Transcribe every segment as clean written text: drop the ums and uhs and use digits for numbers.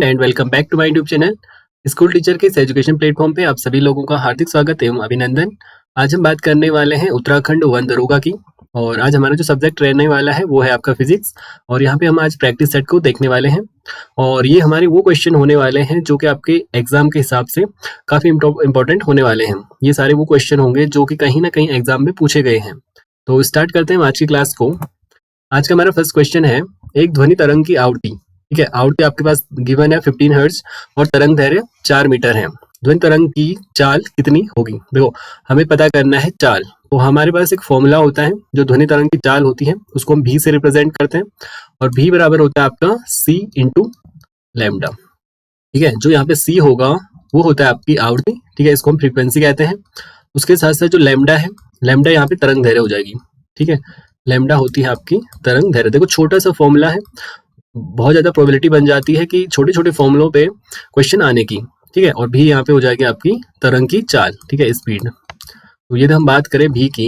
And welcome back to my YouTube channel school teacher के इस education platform पे आप सभी लोगों का हार्दिक स्वागत एवं अभिनंदन। आज हम बात करने वाले हैं उत्तराखंड वन दरोगा की। और आज हमारा जो सब्जेक्ट रहने वाला है वो है आपका फिजिक्स। और यहाँ पे हम आज प्रैक्टिस सेट को देखने वाले हैं। और ये हमारे वो क्वेश्चन होने वाले हैं जो कि आपके एग्जाम के हिसाब से काफी इंपॉर्टेंट होने वाले हैं। ये सारे वो क्वेश्चन होंगे जो कि कहीं ना कहीं एग्जाम में पूछे गए हैं। तो स्टार्ट करते हैं आज की क्लास को। आज का हमारा फर्स्ट क्वेश्चन है, एक ध्वनि तरंग की आवृत्ति, ठीक है, आवृत्ति आपके पास गिवन है 15 हर्ट्ज और तरंग दैर्घ्य 4 मीटर है। ध्वनि तरंग की चाल कितनी होगी? देखो, हमें पता करना है चाल। तो हमारे पास एक फॉर्मूला होता है, जो ध्वनि तरंग की चाल होती है उसको हम भी से रिप्रेजेंट करते हैं। और भी बराबर होता है आपका सी इंटू लैम्डा। ठीक है, जो यहाँ पे सी होगा वो होता है आपकी आवृत्ति, ठीक है, इसको हम फ्रीक्वेंसी कहते हैं। उसके साथ साथ जो लैम्डा है, लैम्डा यहाँ पे तरंग दैर्घ्य हो जाएगी। ठीक है, लैम्डा होती है आपकी तरंग दैर्घ्य। देखो, छोटा सा फॉर्मूला है, बहुत ज्यादा प्रोबेबिलिटी बन जाती है कि छोटे छोटे फॉर्मुलों पे क्वेश्चन आने की। ठीक है, और भी यहाँ पे हो जाएगी आपकी तरंग की चाल, ठीक है, स्पीड। तो यदि हम बात करें भी की,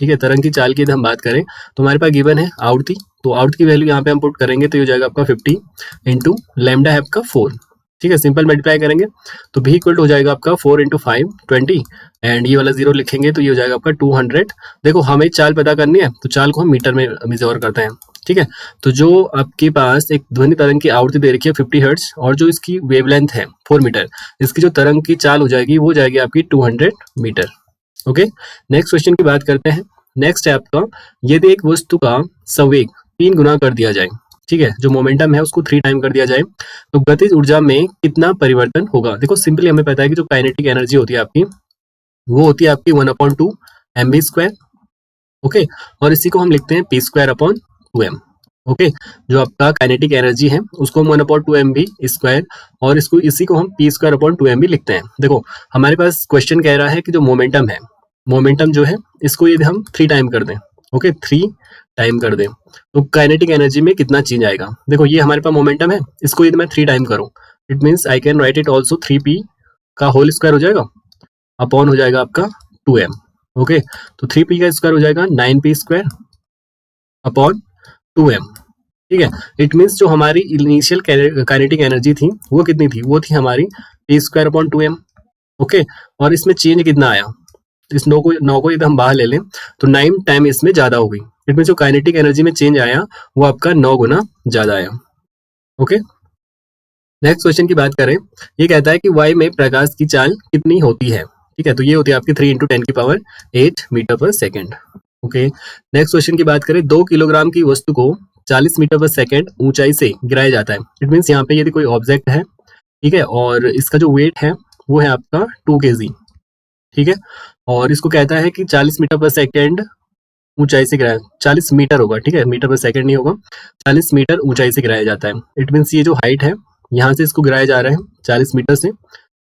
ठीक है, तरंग की चाल की यदि हम बात करें तो हमारे पास गिवन है आवृत्ति। तो आवृत्ति की वैल्यू यहाँ पे हम पुट करेंगे तो ये हो जाएगा आपका 50 इंटू लैम्डा है आपका 4। ठीक है, सिंपल मल्टीप्लाई करेंगे तो भी इक्वल हो जाएगा आपका 4 इंटू 5 20। एंड ये वाला जीरो लिखेंगे तो ये हो जाएगा आपका 200। देखो, हमें चाल पता करनी है तो चाल को हम मीटर में मेजर करते हैं। ठीक है, तो जो आपके पास एक ध्वनि तरंग की आवृत्ति दे रखी है 50 हर्ट्ज और जो इसकी वेवलेंथ है 4 मीटर, इसकी जो तरंग की चाल हो जाएगी वो जाएगी आपकी 200 मीटर। ओके, नेक्स्ट क्वेश्चन की बात करते हैं। नेक्स्ट है आपका, यदि एक वस्तु का संवेग 3 गुना कर दिया जाए, ठीक है, जो मोमेंटम है उसको 3 टाइम कर दिया जाए, तो गतिज ऊर्जा में कितना परिवर्तन होगा? देखो, सिंपली हमें पता है कि जो काइनेटिक एनर्जी होती है आपकी वो होती है आपकी 1/2 mv²। ओके, और इसी को हम लिखते हैं p²/2m। ओके, जो आपका काइनेटिक एनर्जी है उसको हम 1/2 mv² और इसको इसी को हम p²/2m भी लिखते हैं। देखो, हमारे पास क्वेश्चन कह रहा है कि जो मोमेंटम है, मोमेंटम जो है इसको यदि हम 3 टाइम कर दें, ओके, 3 टाइम कर दें, तो काइनेटिक एनर्जी में कितना चेंज आएगा? देखो, ये हमारे पास मोमेंटम है, इसको यदि मैं 3 टाइम करूं, it means I can write it also 3p का होल स्क्वायर हो जाएगा अपॉन हो जाएगा आपका 2m। ओके, तो 3p का स्क्वायर हो जाएगा 9p² अपॉन 2m। ठीक है, इट मीन्स जो हमारी इनिशियल काइनेटिक एनर्जी थी वो कितनी थी? वो थी हमारी p²/2m। ओके, और इसमें चेंज कितना आया? इस 9 को यदि हम बाहर ले लें तो 9 टाइम इसमें ज्यादा हो गई। इट मीन्स जो काइनेटिक एनर्जी में चेंज आया वो आपका 9 गुना ज्यादा आया। ओके, नेक्स्ट क्वेश्चन की बात करें, ये कहता है कि वायु में प्रकाश की चाल कितनी होती है? ठीक है, तो ये होती है आपकी 3 × 10⁸ मीटर पर सेकेंड। ओके, नेक्स्ट क्वेश्चन की बात करें, 2 किलोग्राम की वस्तु को 40 मीटर पर सेकेंड ऊंचाई से गिराया जाता है। इट मीन्स यहाँ पे यदि कोई ऑब्जेक्ट है, ठीक है, और इसका जो वेट है वो है आपका 2 kg। ठीक है, और इसको कहता है कि 40 मीटर पर सेकेंड ऊंचाई से गिराया, 40 मीटर होगा, ठीक है, मीटर पर सेकेंड नहीं होगा, 40 मीटर ऊंचाई से गिराया जाता है। इट मीन्स ये जो हाइट है यहाँ से इसको गिराया जा रहा है 40 मीटर से,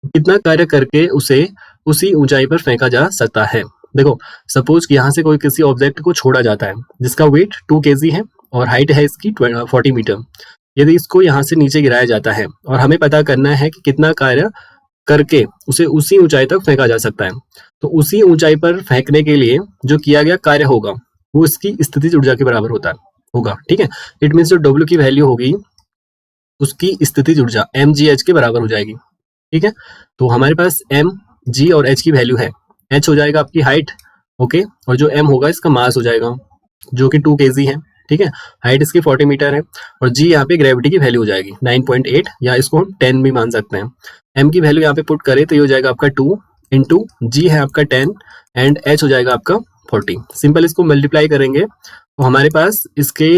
कितना कार्य करके उसे उसी ऊंचाई पर फेंका जा सकता है? देखो, सपोज कि यहाँ से कोई किसी ऑब्जेक्ट को छोड़ा जाता है जिसका वेट 2 kg है और हाइट है इसकी 40 मीटर। यदि इसको यहाँ से नीचे गिराया जाता है और हमें पता करना है कि कितना कार्य करके उसे उसी ऊंचाई तक फेंका जा सकता है, तो उसी ऊंचाई पर फेंकने के लिए जो किया गया कार्य होगा वो इसकी स्थितिज ऊर्जा के बराबर होगा। ठीक है, इट मीन्स जो डब्ल्यू की वैल्यू होगी उसकी स्थितिज ऊर्जा mgh के बराबर हो जाएगी। ठीक है, तो हमारे पास m, g और h की वैल्यू है। h हो जाएगा आपकी हाइट, ओके, और जो m होगा इसका मास हो जाएगा जो कि 2 kg है। ठीक है, हाइट इसकी 40 मीटर है और g यहाँ पे ग्रेविटी की वैल्यू हो जाएगी 9.8 या इसको हम 10 भी मान सकते हैं। m की वैल्यू यहाँ पे पुट करें तो ये हो जाएगा आपका 2 इंटू जी है आपका 10 एंड h हो जाएगा आपका 40। सिंपल इसको मल्टीप्लाई करेंगे तो हमारे पास इसके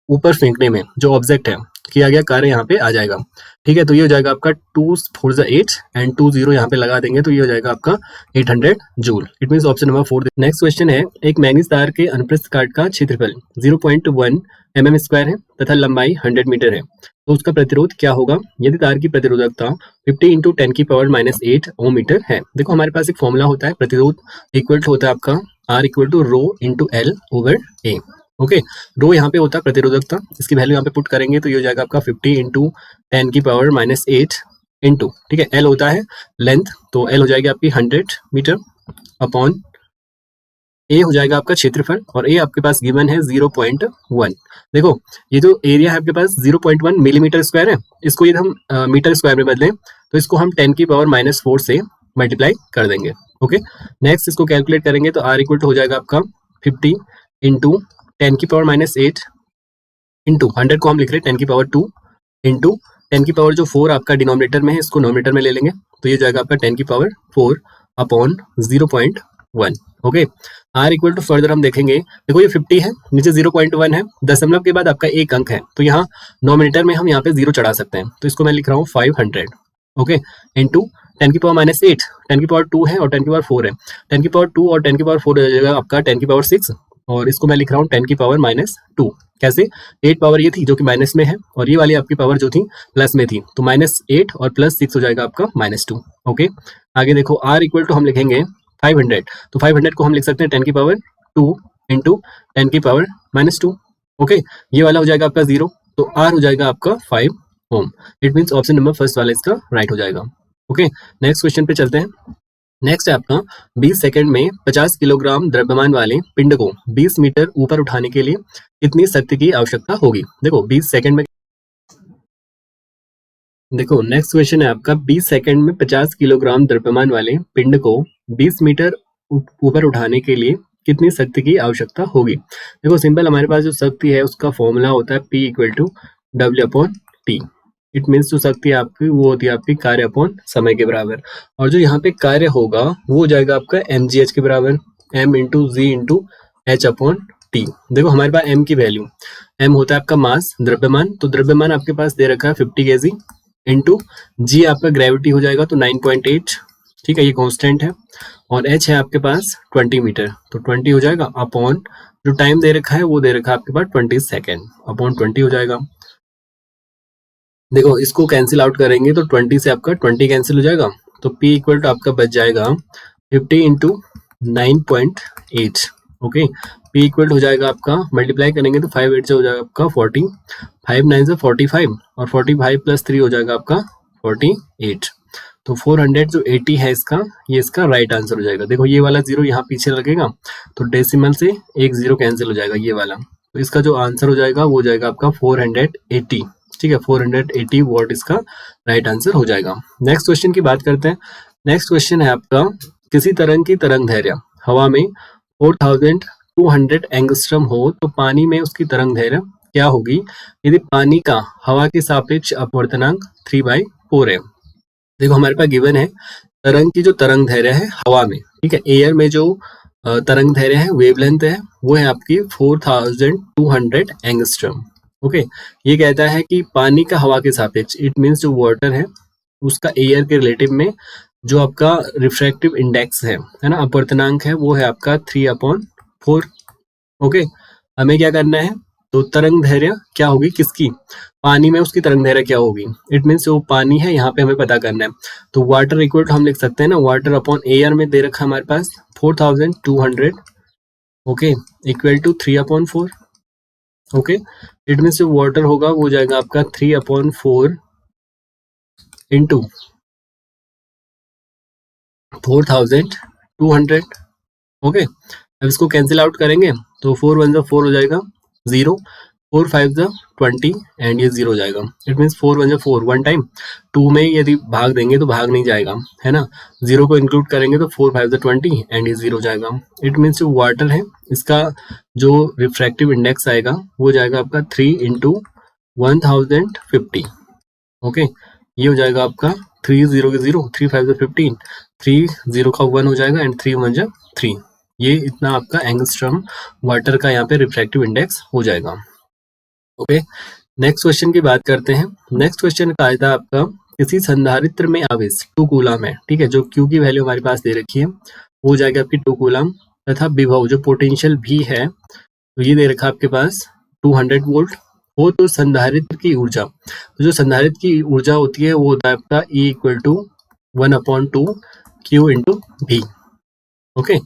ऊपर फेंकने में जो ऑब्जेक्ट है किया गया कार्य यहाँ पे आ जाएगा। ठीक है, तो ये हो जाएगा आपका 2 4 8 एंड 2 0 यहाँ पे लगा देंगे तो ये हो जाएगा आपका 800 joule. It means option number 4। Next question है, एक मैग्नेटिक तार के अनुप्रस्थ काट का क्षेत्रफल 0.1 mm² है तथा लंबाई 100 मीटर है, तो उसका प्रतिरोध क्या होगा यदि तार की प्रतिरोधकता 50 × 10⁻⁸ ओम मीटर है? देखो, हमारे पास एक फॉर्मूला होता है, प्रतिरोध इक्वल होता है आपका R = ρ×L/A। ओके, रो यहाँ पे होता है प्रतिरोधकता, इसकी वैल्यू यहाँ पे पुट करेंगे तो ये हो जाएगा आपका 50 × 10⁻⁸ इंटू, ठीक है, एल होता है लेंथ, तो एल हो जाएगी आपकी 100 मीटर अपॉन ए हो जाएगा आपका क्षेत्रफल और ए आपके पास गिवन है 0.1। देखो ये जो एरिया है आपके पास 0.1 मिलीमीटर स्क्वायर है, इसको यदि हम मीटर स्क्वायर में बदलें तो इसको हम 10 की पावर -4 से मल्टीप्लाई कर देंगे। ओके, नेक्स्ट इसको कैलकुलेट करेंगे तो आर इक्वल टू हो जाएगा आपका 50 इंटू 10 की पावर -8 इंटू 100 को हम लिख रहे हैं 10 की पावर 2 इंटू 10 की पावर जो 4 आपका डिनोमिनेटर में है इसको नोमिनेटर में ले लेंगे तो ये जाएगा आपका 10 की power 4 upon 0.1। Okay, R equal to further हम देखेंगे, देखो ये 50 है, नीचे 0.1 है, दशमलव के बाद आपका एक अंक है तो यहाँ नोमिनेटर में हम यहाँ पे 0 चढ़ा सकते हैं तो इसको मैं लिख रहा हूँ 500। ओके, इंटू 10 की पावर -8, 10 की पावर 2 है और 10 की पावर 4 है, 10 की पावर 2 और 10 की पावर 4 हो जाएगा आपका 10 की पावर 6 और इसको मैं लिख रहा हूँ 10 की पावर -2। कैसे, 8 पावर ये थी जो कि माइनस में है और ये वाली आपकी पावर जो थी प्लस में थी तो -8 और +6 हो जाएगा आपका -2। ओके, आगे देखो आर इक्वल टू हम लिखेंगे 500 तो 500 को हम लिख सकते हैं 10 की पावर 2 इंटू 10 की पावर -2। ओके, ये वाला हो जाएगा आपका 0 तो आर हो जाएगा आपका 5 ohm. It means option number first वाला इसका राइट हो जाएगा। ओके, नेक्स्ट क्वेश्चन पे चलते हैं। नेक्स्ट है आपका 20 सेकंड में 50 किलोग्राम द्रव्यमान वाले पिंड को 20 मीटर ऊपर उठाने के लिए कितनी शक्ति की आवश्यकता होगी। देखो 20 सेकंड में, देखो नेक्स्ट क्वेश्चन है आपका 20 सेकंड में 50 किलोग्राम द्रव्यमान वाले पिंड को 20 मीटर ऊपर उठाने के लिए कितनी शक्ति की आवश्यकता होगी। देखो सिंपल, हमारे पास जो शक्ति है उसका फॉर्मूला होता है P equal to W/T। It means जो शक्ति आपकी वो होती है आपकी कार्य अपॉन समय के बराबर और जो यहाँ पे कार्य होगा वो हो जाएगा आपका mgh के बराबर m इंटू जी इंटू h अपॉन टी। देखो हमारे पास m की वैल्यू, m होता है आपका मास द्रव्यमान, तो द्रव्यमान आपके पास दे रखा है 50 kg इंटू जी आपका ग्रेविटी हो जाएगा तो 9.8, ठीक है ये कांस्टेंट है और h है आपके पास 20 मीटर तो 20 हो जाएगा अपॉन जो टाइम दे रखा है वो दे रखा है आपके पास 20 सेकेंड अपॉन 20 हो जाएगा। देखो इसको कैंसिल आउट करेंगे तो 20 से आपका 20 कैंसिल हो जाएगा तो P इक्वल टू आपका बच जाएगा 50 इंटू 9.8। ओके, P इक्वल हो जाएगा आपका, मल्टीप्लाई करेंगे तो 5 8 से हो जाएगा आपका 40, 5 9 से 45 और 45 प्लस 3 हो जाएगा आपका 48 तो 400 जो 80 है इसका, ये इसका राइट आंसर हो जाएगा। देखो ये वाला जीरो यहाँ पीछे लगेगा तो डेसिमल से एक जीरो कैंसिल हो जाएगा ये वाला, तो इसका जो आंसर हो जाएगा वो हो जाएगा आपका 480। ठीक है, 480 वॉट इसका राइट आंसर हो जाएगा। नेक्स्ट क्वेश्चन की बात करते हैं। नेक्स्ट क्वेश्चन है आपका, किसी तरंग की तरंग दैर्घ्य हवा में 4200 एंगस्ट्रम हो तो पानी में उसकी तरंग दैर्घ्य क्या होगी यदि पानी का हवा के सापेक्ष अपवर्तनांक 3/4 है। देखो हमारे पास गिवन है तरंग की जो तरंग दैर्घ्य है हवा में, ठीक है, एयर में जो तरंग दैर्घ्य है वेवलेंथ है वो है आपकी 4200 एंगस्ट्रम। ओके, ये कहता है कि पानी का हवा के सापेक्ष, इट मीन्स जो वाटर है उसका एयर के रिलेटिव में जो आपका रिफ्रैक्टिव इंडेक्स है ना, अपवर्तनांक है वो है आपका 3/4। ओके, हमें क्या करना है तो तरंग दैर्घ्य क्या होगी किसकी, पानी में उसकी तरंग दैर्घ्य क्या होगी, इट मीन्स जो पानी है यहाँ पे हमें पता करना है तो वाटर इक्वल टू हम लिख सकते हैं ना, वाटर अपॉन एयर में दे रखा है हमारे पास 4200, okay, equal to 3/4। Okay, it means जो वाटर होगा वो जाएगा आपका 3/4 इंटू 4200। ओके, अब इसको कैंसिल आउट करेंगे तो 4 1 4 हो जाएगा 0, 4 5 20 एंड ये 0 हो जाएगा। इट मीन्स 4 1 4 वन टाइम, 2 में यदि भाग देंगे तो भाग नहीं जाएगा है ना, 0 को इंक्लूड करेंगे तो 4 5 20 एंड ये 0 हो जाएगा। इट मीन्स जो वाटर है इसका जो रिफ्रैक्टिव इंडेक्स आएगा वो जाएगा आपका 3 इंटू 1050। ओके, ये हो जाएगा आपका 3 0 के 0, 3 5 15, 3 0 का 1 हो जाएगा एंड 3 1 3। ये इतना आपका एंगस्ट्रम वाटर का यहाँ पे रिफ्रैक्टिव इंडेक्स हो जाएगा। ओके, नेक्स्ट क्वेश्चन की बात करते हैं। नेक्स्ट क्वेश्चन का आया था आपका, किसी संधारित्र में आवेश 2 कूलम है, ठीक है, जो Q की वैल्यू हमारे पास दे रखी है वो हो जाएगा आपकी 2 कूलम, तथा विभव जो पोटेंशियल भी है तो ये दे रखा आपके पास 200 वोल्ट हो तो संधारित्र की ऊर्जा, तो जो संधारित्र की ऊर्जा होती है वो होता है आपका E equal to 1/2 Q into V। Okay,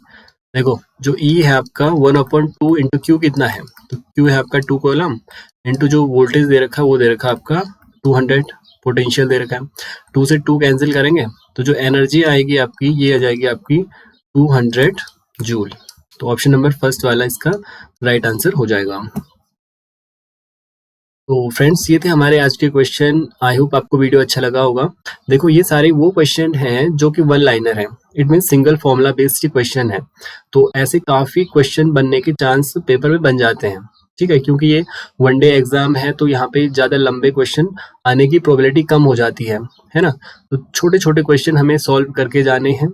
देखो जो E है आपका 1/2 इंटू Q कितना है तो Q है आपका 2 कॉलम इंटू जो वोल्टेज दे रखा है वो दे रखा है आपका 200, पोटेंशियल दे रखा है, 2 से 2 कैंसिल करेंगे तो जो एनर्जी आएगी आपकी ये आ जाएगी आपकी 200 जूल। तो ऑप्शन नंबर फर्स्ट वाला इसका राइट आंसर हो जाएगा। तो फ्रेंड्स, ये थे हमारे आज के क्वेश्चन। आई होप आपको वीडियो अच्छा लगा होगा। देखो, ये सारे वो क्वेश्चन हैं जो कि वन लाइनर हैं, it mean single formula based question है। तो ऐसे काफ़ी क्वेश्चन बनने के चांस पेपर में बन जाते हैं, ठीक है, क्योंकि ये वनडे एग्जाम है तो यहाँ पे ज़्यादा लंबे क्वेश्चन आने की प्रोबेबिलिटी कम हो जाती है ना। तो छोटे छोटे क्वेश्चन हमें सॉल्व करके जाने हैं